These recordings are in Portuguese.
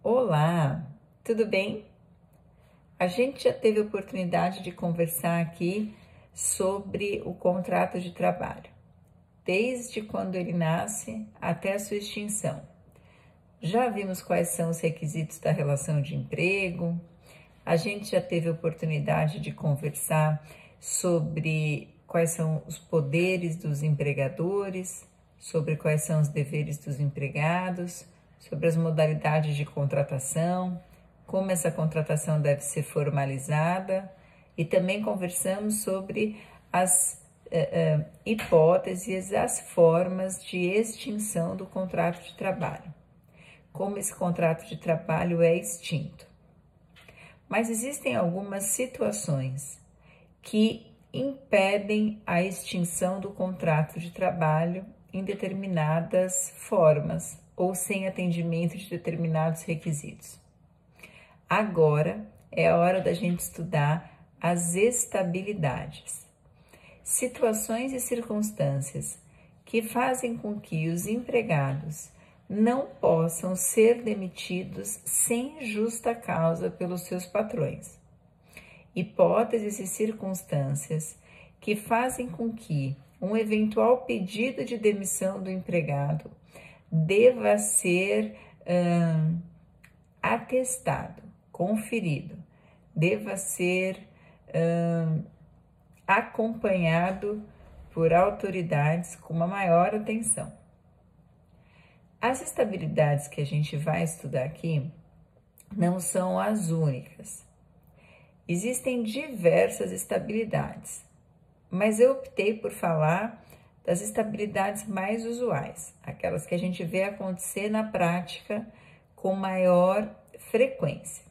Olá, tudo bem? A gente já teve a oportunidade de conversar aqui sobre o contrato de trabalho, desde quando ele nasce até a sua extinção. Já vimos quais são os requisitos da relação de emprego, a gente já teve a oportunidade de conversar sobre quais são os poderes dos empregadores, sobre quais são os deveres dos empregados, sobre as modalidades de contratação, como essa contratação deve ser formalizada, e também conversamos sobre as hipóteses, as formas de extinção do contrato de trabalho, como esse contrato de trabalho é extinto. Mas existem algumas situações que impedem a extinção do contrato de trabalho em determinadas formas ou sem atendimento de determinados requisitos. Agora é a hora da gente estudar as estabilidades, situações e circunstâncias que fazem com que os empregados não possam ser demitidos sem justa causa pelos seus patrões. Hipóteses e circunstâncias que fazem com que um eventual pedido de demissão do empregado deva ser atestado, conferido, deva ser acompanhado por autoridades com uma maior atenção. As estabilidades que a gente vai estudar aqui não são as únicas. Existem diversas estabilidades, mas eu optei por falar das estabilidades mais usuais, aquelas que a gente vê acontecer na prática com maior frequência.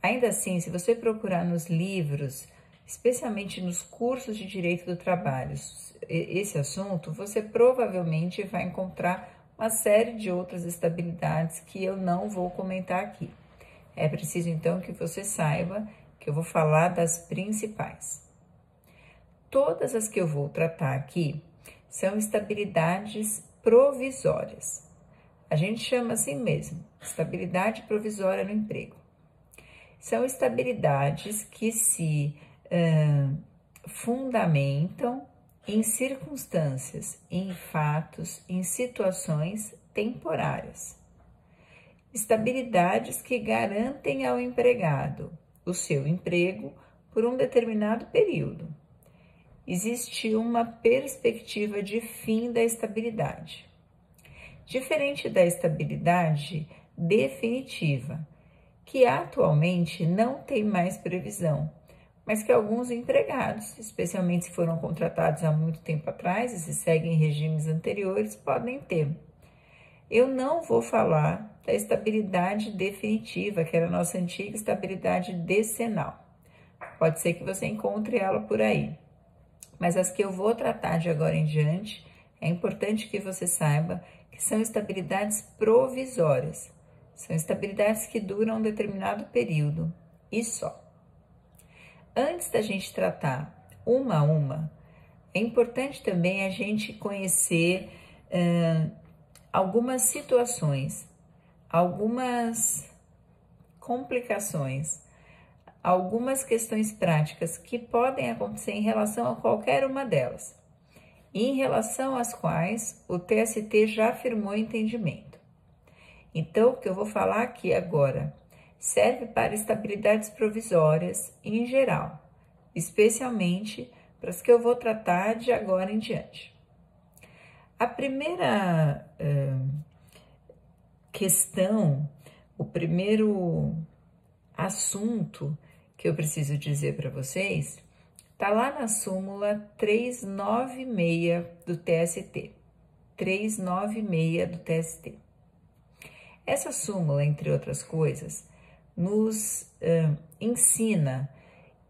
Ainda assim, se você procurar nos livros, especialmente nos cursos de Direito do Trabalho, esse assunto, você provavelmente vai encontrar uma série de outras estabilidades que eu não vou comentar aqui. É preciso, então, que você saiba que eu vou falar das principais. Todas as que eu vou tratar aqui são estabilidades provisórias. A gente chama assim mesmo, estabilidade provisória no emprego. São estabilidades que se fundamentam em circunstâncias, em fatos, em situações temporárias. Estabilidades que garantem ao empregado o seu emprego por um determinado período. Existe uma perspectiva de fim da estabilidade. Diferente da estabilidade definitiva, que atualmente não tem mais previsão, mas que alguns empregados, especialmente se foram contratados há muito tempo atrás e se seguem regimes anteriores, podem ter. Eu não vou falar da estabilidade definitiva, que era a nossa antiga estabilidade decenal. Pode ser que você encontre ela por aí. Mas as que eu vou tratar de agora em diante, é importante que você saiba que são estabilidades provisórias. São estabilidades que duram um determinado período e só. Antes da gente tratar uma a uma, é importante também a gente conhecer algumas situações, algumas complicações, algumas questões práticas que podem acontecer em relação a qualquer uma delas, e em relação às quais o TST já afirmou entendimento. Então, o que eu vou falar aqui agora serve para estabilidades provisórias em geral, especialmente para as que eu vou tratar de agora em diante. A primeira questão, o primeiro assunto que eu preciso dizer para vocês, está lá na súmula 396 do TST. 396 do TST. Essa súmula, entre outras coisas, nos ensina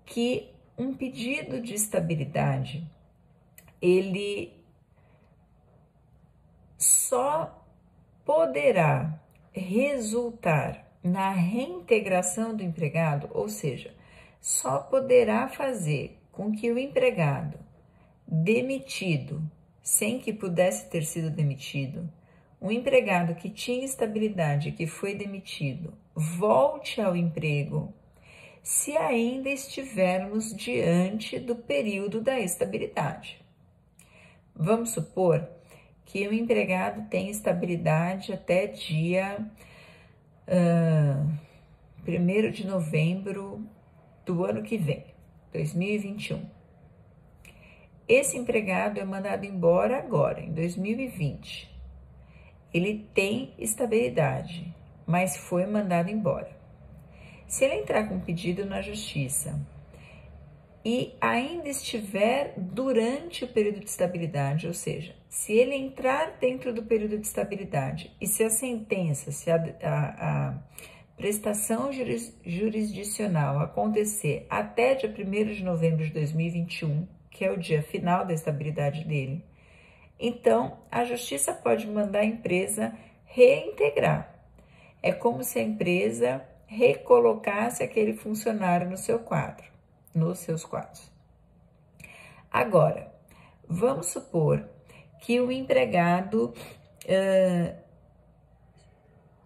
que um pedido de estabilidade, ele só poderá resultar na reintegração do empregado, ou seja, só poderá fazer com que o empregado demitido, sem que pudesse ter sido demitido, um empregado que tinha estabilidade e que foi demitido volte ao emprego se ainda estivermos diante do período da estabilidade. Vamos supor que o empregado tem estabilidade até dia 1º de novembro do ano que vem, 2021. Esse empregado é mandado embora agora, em 2020. Ele tem estabilidade, mas foi mandado embora. Se ele entrar com um pedido na justiça e ainda estiver durante o período de estabilidade, ou seja, se ele entrar dentro do período de estabilidade e se a sentença, se a prestação jurisdicional acontecer até dia 1º de novembro de 2021, que é o dia final da estabilidade dele, então a justiça pode mandar a empresa reintegrar. É como se a empresa recolocasse aquele funcionário no seu quadro, nos seus quadros. Agora, vamos supor que o empregado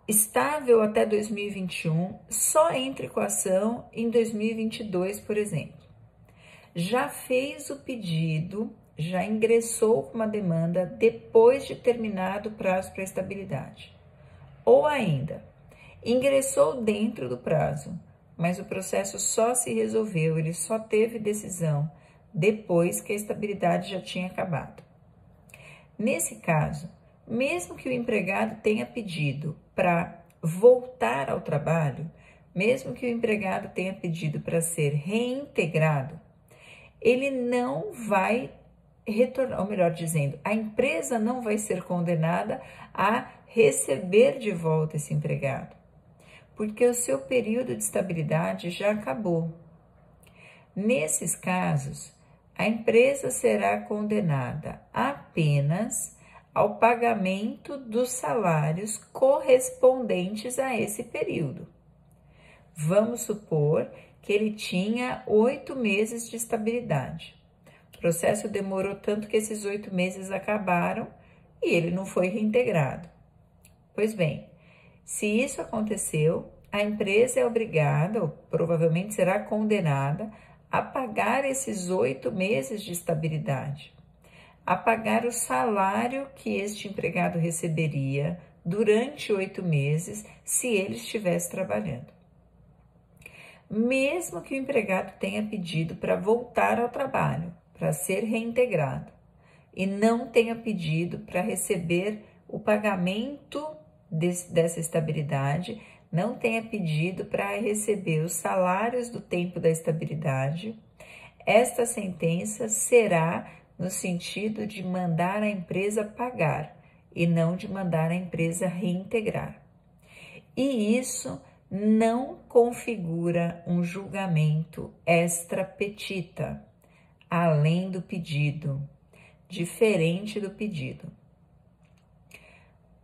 estável até 2021 só entre com a ação em 2022, por exemplo. Já fez o pedido, já ingressou com uma demanda depois de terminado o prazo para estabilidade. Ou ainda, ingressou dentro do prazo, mas o processo só se resolveu, ele só teve decisão depois que a estabilidade já tinha acabado. Nesse caso, mesmo que o empregado tenha pedido para voltar ao trabalho, mesmo que o empregado tenha pedido para ser reintegrado, ele não vai retornar, ou melhor dizendo, a empresa não vai ser condenada a receber de volta esse empregado, porque o seu período de estabilidade já acabou. Nesses casos, a empresa será condenada apenas ao pagamento dos salários correspondentes a esse período. Vamos supor que ele tinha 8 meses de estabilidade. O processo demorou tanto que esses 8 meses acabaram e ele não foi reintegrado. Pois bem, se isso aconteceu, a empresa é obrigada, ou provavelmente será condenada, a pagar esses 8 meses de estabilidade, a pagar o salário que este empregado receberia durante 8 meses se ele estivesse trabalhando. Mesmo que o empregado tenha pedido para voltar ao trabalho, para ser reintegrado, e não tenha pedido para receber o pagamento dessa estabilidade, não tenha pedido para receber os salários do tempo da estabilidade, esta sentença será no sentido de mandar a empresa pagar e não de mandar a empresa reintegrar. E isso não configura um julgamento extra petita, além do pedido, diferente do pedido.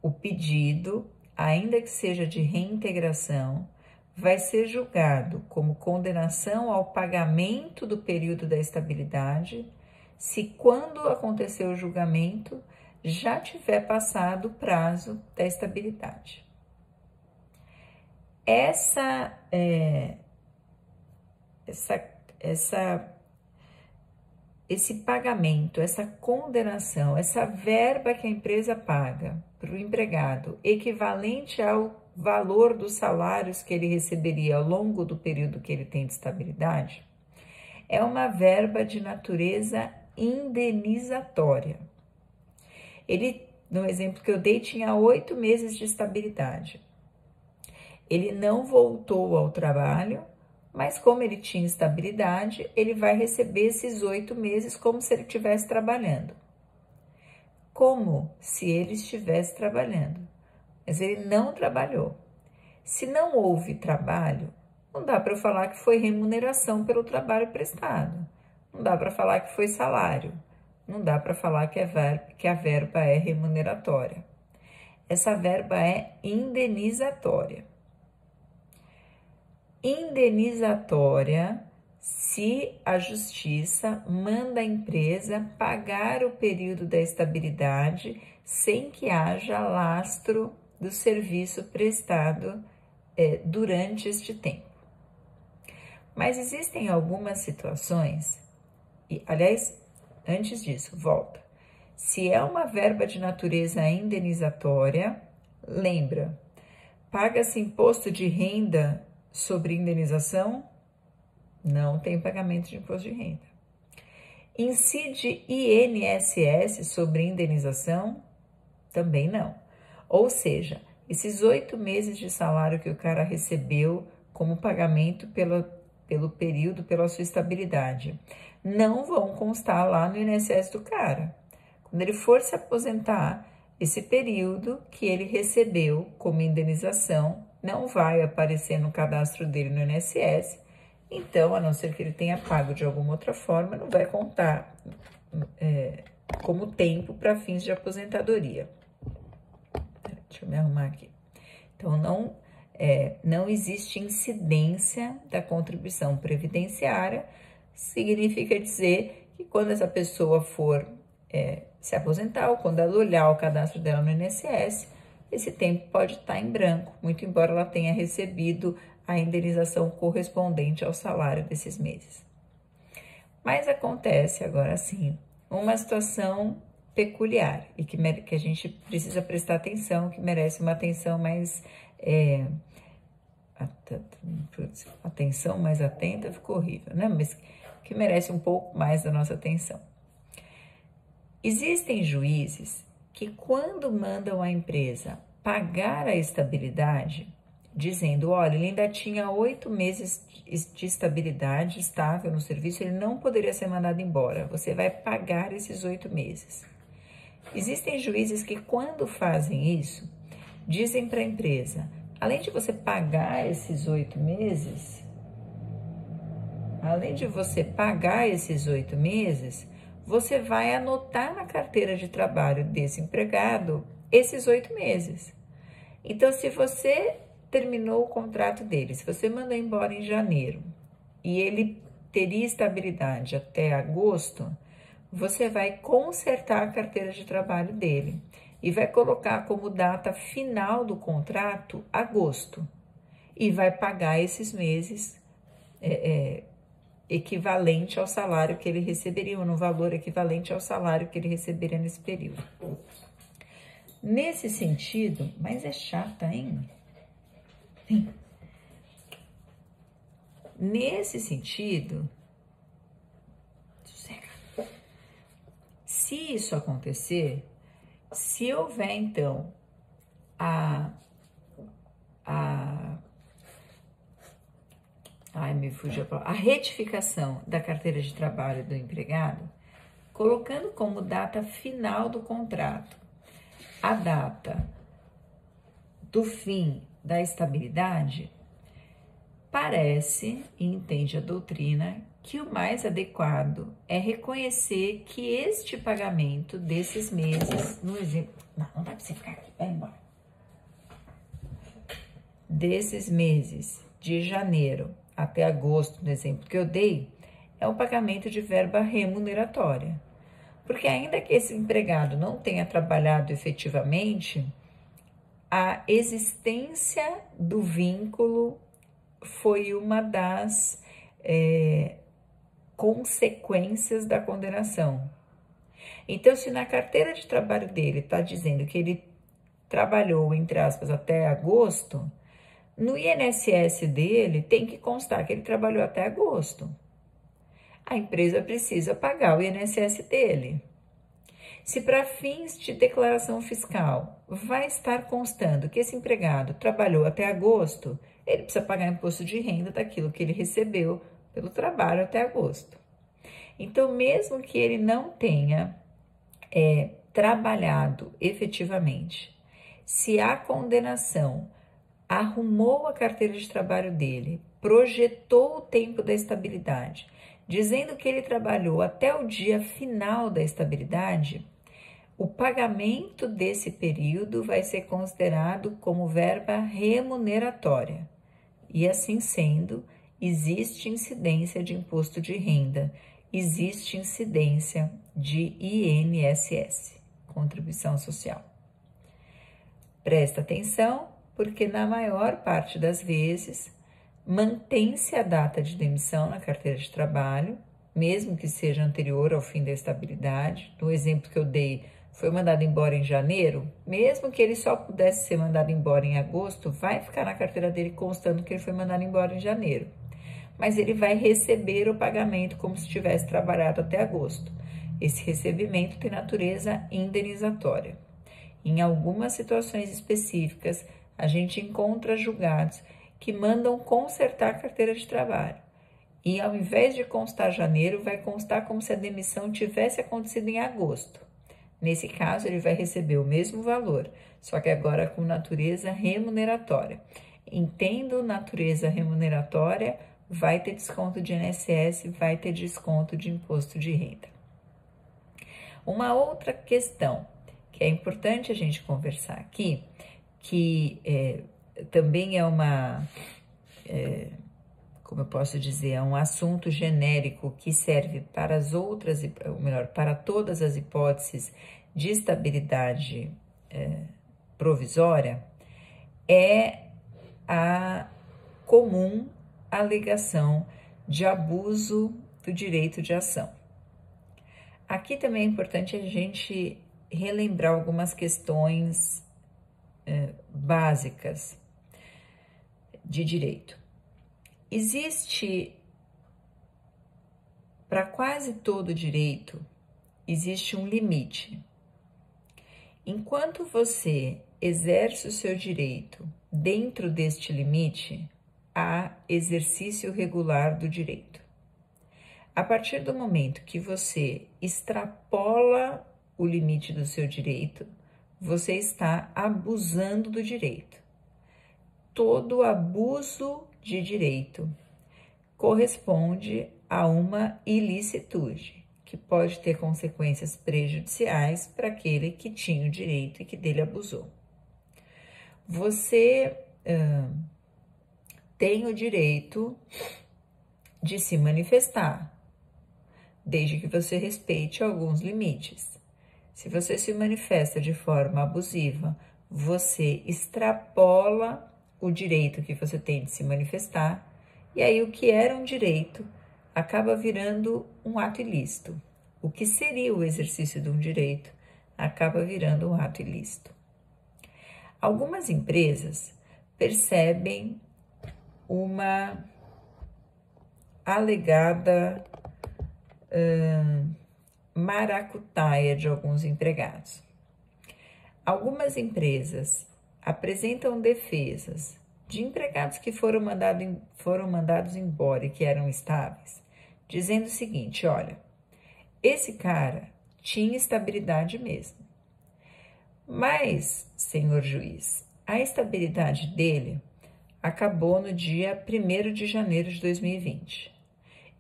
O pedido, ainda que seja de reintegração, vai ser julgado como condenação ao pagamento do período da estabilidade, se quando acontecer o julgamento já tiver passado o prazo da estabilidade. Esse pagamento, essa condenação, essa verba que a empresa paga para o empregado, equivalente ao valor dos salários que ele receberia ao longo do período que ele tem de estabilidade, é uma verba de natureza indenizatória. Ele, no exemplo que eu dei, tinha 8 meses de estabilidade. Ele não voltou ao trabalho, mas como ele tinha estabilidade, ele vai receber esses 8 meses como se ele estivesse trabalhando. Como se ele estivesse trabalhando, mas ele não trabalhou. Se não houve trabalho, não dá para falar que foi remuneração pelo trabalho prestado. Não dá para falar que foi salário. Não dá para falar que a verba é remuneratória. Essa verba é indenizatória. Indenizatória se a justiça manda a empresa pagar o período da estabilidade sem que haja lastro do serviço prestado durante este tempo. Mas existem algumas situações, e aliás, antes disso, volta. Se é uma verba de natureza indenizatória, lembra, paga-se imposto de renda sobre indenização? Não tem pagamento de imposto de renda. Incide INSS sobre indenização? Também não. Ou seja, esses 8 meses de salário que o cara recebeu como pagamento pelo período, pela sua estabilidade, não vão constar lá no INSS do cara. Quando ele for se aposentar, esse período que ele recebeu como indenização não vai aparecer no cadastro dele no INSS. Então, a não ser que ele tenha pago de alguma outra forma, não vai contar como tempo para fins de aposentadoria. Deixa eu me arrumar aqui. Então, não existe incidência da contribuição previdenciária, significa dizer que quando essa pessoa for se aposentar ou quando ela olhar o cadastro dela no INSS, esse tempo pode estar em branco, muito embora ela tenha recebido a indenização correspondente ao salário desses meses. Mas acontece agora sim uma situação peculiar e que a gente precisa prestar atenção, que merece uma atenção mais atenção mais atenta, ficou horrível, né? Mas que merece um pouco mais da nossa atenção. Existem juízes que, quando mandam a empresa pagar a estabilidade, dizendo, olha, ele ainda tinha 8 meses de estabilidade estável no serviço, ele não poderia ser mandado embora, você vai pagar esses 8 meses. Existem juízes que, quando fazem isso, dizem para a empresa, além de você pagar esses 8 meses, você vai anotar na carteira de trabalho desse empregado esses 8 meses. Então, se você terminou o contrato dele, se você mandou embora em janeiro e ele teria estabilidade até agosto, você vai consertar a carteira de trabalho dele e vai colocar como data final do contrato agosto e vai pagar esses meses equivalente ao salário que ele receberia, ou no valor equivalente ao salário que ele receberia nesse período. Nesse sentido, mas é chata, hein? Nesse sentido, se isso acontecer, se houver então a retificação da carteira de trabalho do empregado, colocando como data final do contrato a data do fim da estabilidade, parece, e entende a doutrina, que o mais adequado é reconhecer que este pagamento desses meses, no exemplo, não dá para você ficar aqui, vai embora, desses meses de janeiro até agosto, no exemplo que eu dei, é um pagamento de verba remuneratória. Porque ainda que esse empregado não tenha trabalhado efetivamente, a existência do vínculo foi uma das consequências da condenação. Então, se na carteira de trabalho dele está dizendo que ele trabalhou, entre aspas, até agosto, no INSS dele tem que constar que ele trabalhou até agosto. A empresa precisa pagar o INSS dele. Se para fins de declaração fiscal vai estar constando que esse empregado trabalhou até agosto, ele precisa pagar imposto de renda daquilo que ele recebeu pelo trabalho até agosto. Então, mesmo que ele não tenha trabalhado efetivamente, se a condenação arrumou a carteira de trabalho dele, projetou o tempo da estabilidade, dizendo que ele trabalhou até o dia final da estabilidade, o pagamento desse período vai ser considerado como verba remuneratória. E assim sendo, existe incidência de imposto de renda, existe incidência de INSS. contribuição social. Presta atenção, porque na maior parte das vezes mantém-se a data de demissão na carteira de trabalho, mesmo que seja anterior ao fim da estabilidade. No exemplo que eu dei, foi mandado embora em janeiro, mesmo que ele só pudesse ser mandado embora em agosto, vai ficar na carteira dele constando que ele foi mandado embora em janeiro. Mas ele vai receber o pagamento como se tivesse trabalhado até agosto. Esse recebimento tem natureza indenizatória. Em algumas situações específicas, a gente encontra julgados que mandam consertar a carteira de trabalho. E ao invés de constar janeiro, vai constar como se a demissão tivesse acontecido em agosto. Nesse caso, ele vai receber o mesmo valor, só que agora com natureza remuneratória. Entendo natureza remuneratória, vai ter desconto de INSS, vai ter desconto de imposto de renda. Uma outra questão que é importante a gente conversar aqui, que também é como eu posso dizer, é um assunto genérico que serve para as outras, ou melhor, para todas as hipóteses de estabilidade provisória, é a comum alegação de abuso do direito de ação. Aqui também é importante a gente relembrar algumas questões básicas de direito. Existe, para quase todo direito, existe um limite. Enquanto você exerce o seu direito dentro deste limite, há exercício regular do direito. A partir do momento que você extrapola o limite do seu direito, você está abusando do direito. Todo abuso de direito corresponde a uma ilicitude, que pode ter consequências prejudiciais para aquele que tinha o direito e que dele abusou. Você tem o direito de se manifestar, desde que você respeite alguns limites. Se você se manifesta de forma abusiva, você extrapola o direito que você tem de se manifestar, e aí o que era um direito acaba virando um ato ilícito. O que seria o exercício de um direito acaba virando um ato ilícito. Algumas empresas percebem uma alegada maracutaia de alguns empregados. Algumas empresas apresentam defesas de empregados que foram mandados embora e que eram estáveis, dizendo o seguinte: olha, esse cara tinha estabilidade mesmo, mas, senhor juiz, a estabilidade dele acabou no dia 1º de janeiro de 2020.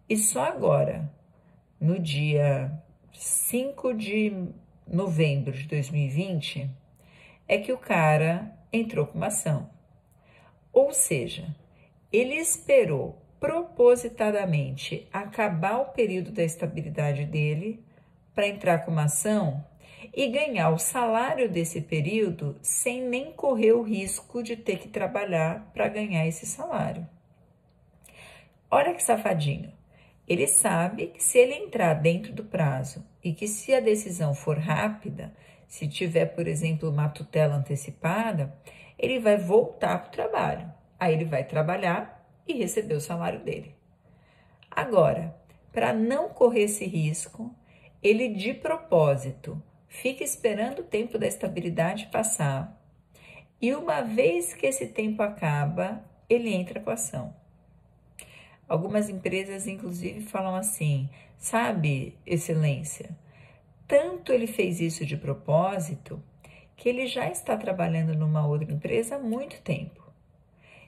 E só agora, no dia 5 de novembro de 2020, é que o cara entrou com uma ação. Ou seja, ele esperou propositadamente acabar o período da estabilidade dele para entrar com uma ação e ganhar o salário desse período sem nem correr o risco de ter que trabalhar para ganhar esse salário. Olha que safadinho. Ele sabe que se ele entrar dentro do prazo e que se a decisão for rápida, se tiver, por exemplo, uma tutela antecipada, ele vai voltar para o trabalho. Aí ele vai trabalhar e receber o salário dele. Agora, para não correr esse risco, ele de propósito fica esperando o tempo da estabilidade passar. E uma vez que esse tempo acaba, ele entra com a ação. Algumas empresas, inclusive, falam assim: sabe, excelência, tanto ele fez isso de propósito que ele já está trabalhando numa outra empresa há muito tempo.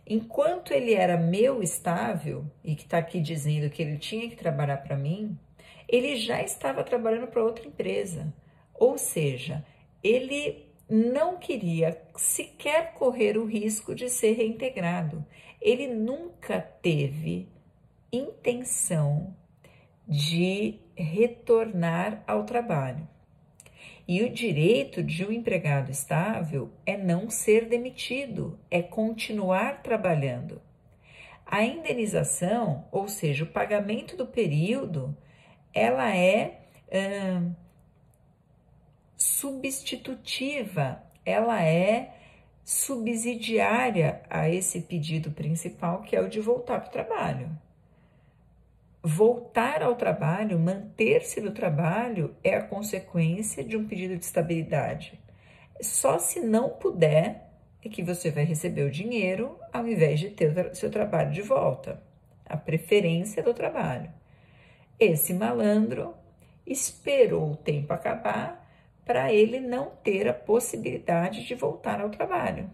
Enquanto ele era meu estável, e que está aqui dizendo que ele tinha que trabalhar para mim, ele já estava trabalhando para outra empresa. Ou seja, ele não queria sequer correr o risco de ser reintegrado. Ele nunca teve intenção de retornar ao trabalho. E o direito de um empregado estável é não ser demitido, é continuar trabalhando. A indenização, ou seja, o pagamento do período, ela é substitutiva, ela é subsidiária a esse pedido principal, que é o de voltar para o trabalho. Voltar ao trabalho, manter-se no trabalho, é a consequência de um pedido de estabilidade. Só se não puder é que você vai receber o dinheiro ao invés de ter o seu trabalho de volta. A preferência do trabalho. Esse malandro esperou o tempo acabar para ele não ter a possibilidade de voltar ao trabalho.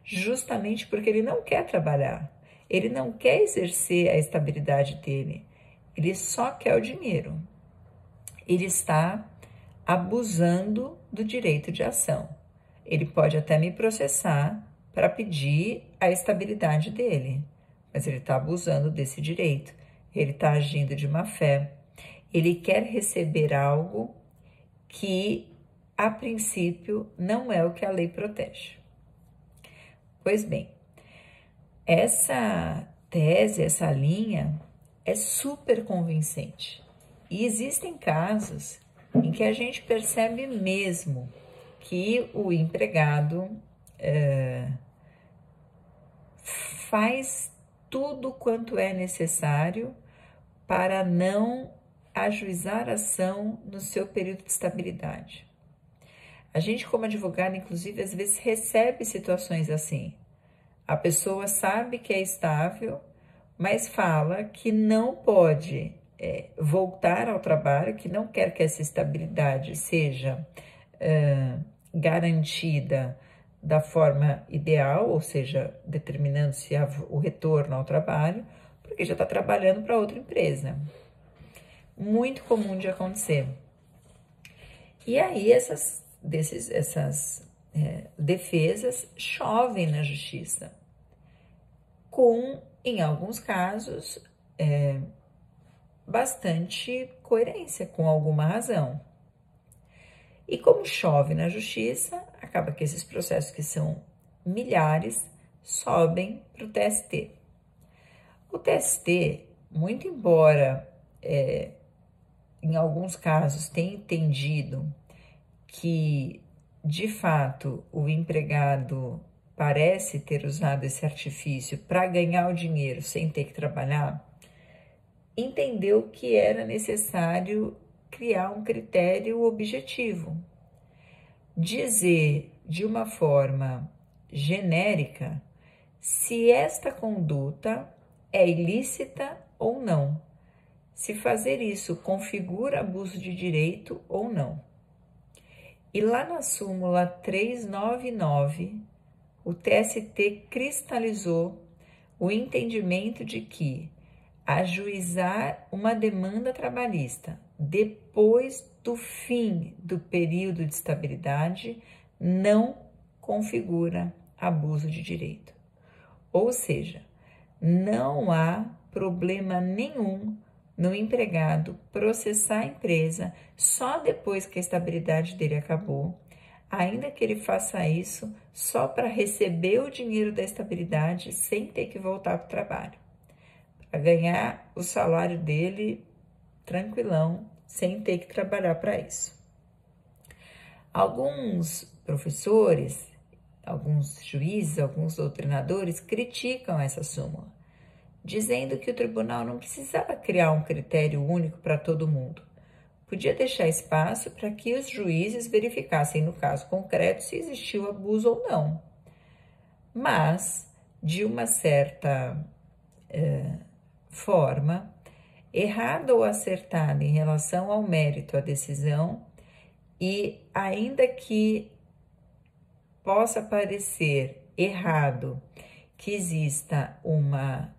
Justamente porque ele não quer trabalhar. Ele não quer exercer a estabilidade dele. Ele só quer o dinheiro. Ele está abusando do direito de ação. Ele pode até me processar para pedir a estabilidade dele, mas ele está abusando desse direito. Ele está agindo de má fé. Ele quer receber algo que, a princípio, não é o que a lei protege. Pois bem, essa tese, essa linha é super convincente. E existem casos em que a gente percebe mesmo que o empregado faz tudo quanto é necessário para não ajuizar ação no seu período de estabilidade. A gente, como advogado, inclusive, às vezes recebe situações assim. A pessoa sabe que é estável, mas fala que não pode voltar ao trabalho, que não quer que essa estabilidade seja garantida da forma ideal, ou seja, determinando-se o retorno ao trabalho, porque já está trabalhando para outra empresa. Muito comum de acontecer. E aí essas defesas chovem na justiça, com, em alguns casos, bastante coerência, com alguma razão. E como chove na justiça, acaba que esses processos, que são milhares, sobem para o TST. O TST, muito embora em alguns casos tenha entendido que, de fato, o empregado parece ter usado esse artifício para ganhar o dinheiro sem ter que trabalhar, entendeu que era necessário criar um critério objetivo. Dizer de uma forma genérica se esta conduta é ilícita ou não, se fazer isso configura abuso de direito ou não. E lá na súmula 399, o TST cristalizou o entendimento de que ajuizar uma demanda trabalhista depois do fim do período de estabilidade não configura abuso de direito. Ou seja, não há problema nenhum no empregado processar a empresa só depois que a estabilidade dele acabou, ainda que ele faça isso só para receber o dinheiro da estabilidade sem ter que voltar para o trabalho, para ganhar o salário dele tranquilão, sem ter que trabalhar para isso. Alguns professores, alguns juízes, alguns doutrinadores criticam essa súmula, dizendo que o tribunal não precisava criar um critério único para todo mundo. Podia deixar espaço para que os juízes verificassem no caso concreto se existiu abuso ou não. Mas, de uma certa forma, errada ou acertada em relação ao mérito, à decisão, e ainda que possa parecer errado que exista uma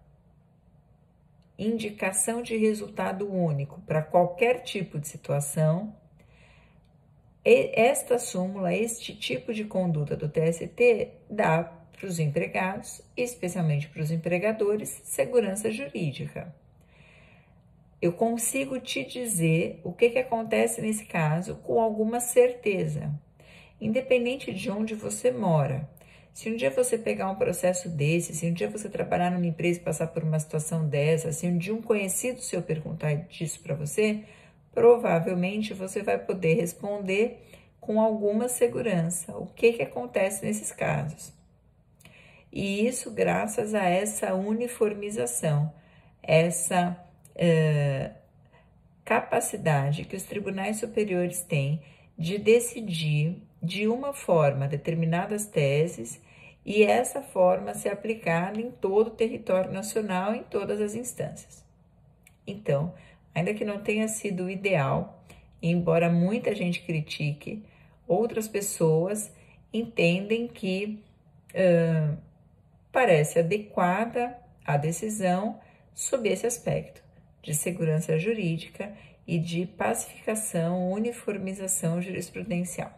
indicação de resultado único para qualquer tipo de situação, esta súmula, este tipo de conduta do TST dá para os empregados, especialmente para os empregadores, segurança jurídica. eu consigo te dizer o que acontece nesse caso com alguma certeza, independente de onde você mora. Se um dia você pegar um processo desse, se um dia você trabalhar numa empresa e passar por uma situação dessa, se um dia um conhecido seu perguntar disso para você, provavelmente você vai poder responder com alguma segurança o que acontece nesses casos. E isso graças a essa uniformização, essa capacidade que os tribunais superiores têm de decidir de uma forma determinadas teses e essa forma ser aplicada em todo o território nacional, em todas as instâncias. Então, ainda que não tenha sido o ideal, embora muita gente critique, outras pessoas entendem que parece adequada a decisão sob esse aspecto de segurança jurídica e de pacificação, uniformização jurisprudencial.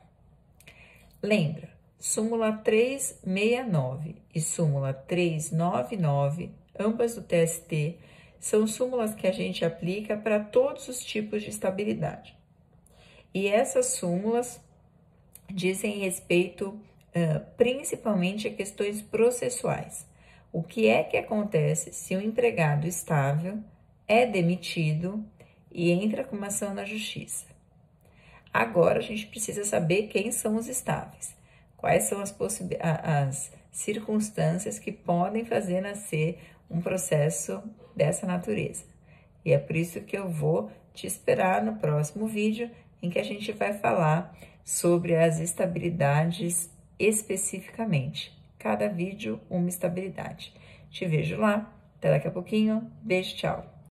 Lembra, súmula 369 e súmula 399, ambas do TST, são súmulas que a gente aplica para todos os tipos de estabilidade. E essas súmulas dizem respeito principalmente a questões processuais. O que é que acontece se um empregado estável é demitido e entra com uma ação na justiça? Agora a gente precisa saber quem são os estáveis, quais são as circunstâncias que podem fazer nascer um processo dessa natureza. E é por isso que eu vou te esperar no próximo vídeo, em que a gente vai falar sobre as estabilidades especificamente. Cada vídeo, uma estabilidade. Te vejo lá. Até daqui a pouquinho. Beijo, tchau.